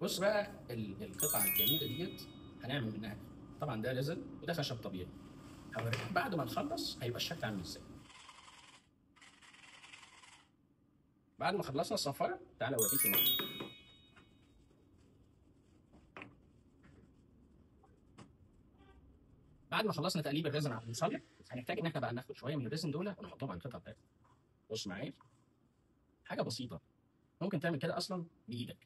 بص بقى القطعه الجميله ديت هنعمل منها إيه؟ طبعا ده ريزن وده خشب طبيعي. هوريك بعد ما نخلص هيبقى الشكل عامل ازاي. بعد ما خلصنا الصنفره تعالى اوريك الموضوع. بعد ما خلصنا تقليب الريزن على المصلح هنحتاج ان احنا بقى ناخد شويه من الريزن دول ونحطهم على القطعه بتاعتنا. بص معايا، حاجه بسيطه، ممكن تعمل كده اصلا بايدك.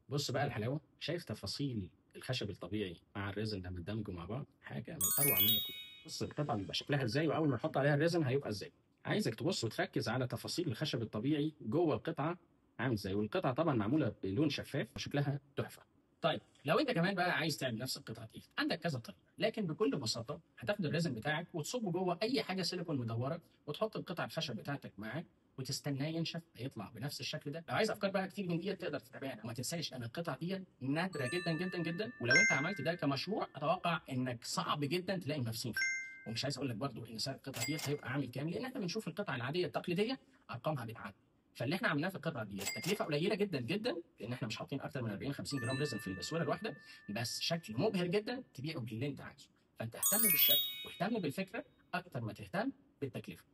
بص بقى الحلاوه، شايف تفاصيل الخشب الطبيعي مع الريزن لما اندمجوا مع بعض؟ حاجه من اروع ما يكون. بص القطعه بيبقى شكلها ازاي، واول ما نحط عليها الريزن هيبقى ازاي. عايزك تبص وتركز على تفاصيل الخشب الطبيعي جوه القطعه عامل ازاي، والقطعه طبعا معموله بلون شفاف وشكلها تحفه. طيب لو انت كمان بقى عايز تعمل نفس القطعه دي عندك كذا طريقه، لكن بكل بساطه هتاخد الريزن بتاعك وتصبه جوه اي حاجه سيليكون مدوره وتحط القطع الخشب بتاعتك معاه وتستناه ينشف هيطلع بنفس الشكل ده. لو عايز افكار بقى كتير من دي تقدر تتابعنا، وما تنساش ان القطع دي نادره جدا جدا جدا، ولو انت عملت ده كمشروع اتوقع انك صعب جدا تلاقي منافسين فيه. ومش عايز اقول لك برضو ان سعر القطعه دي هيبقى عامل كام، لان احنا بنشوف القطع العاديه التقليديه ارقامها بتعدي. فاللي احنا عملناه في القطعه دي تكلفه قليله جدا جدا، لان احنا مش حاطين اكتر من 40 50 جرام ريزن في الاسوره الواحده، بس شكل مبهر جدا تبيعه باللي انت عايزه. فانت اهتم بالشكل واهتم بالفكره اكتر ما تهتم بالتكلفه.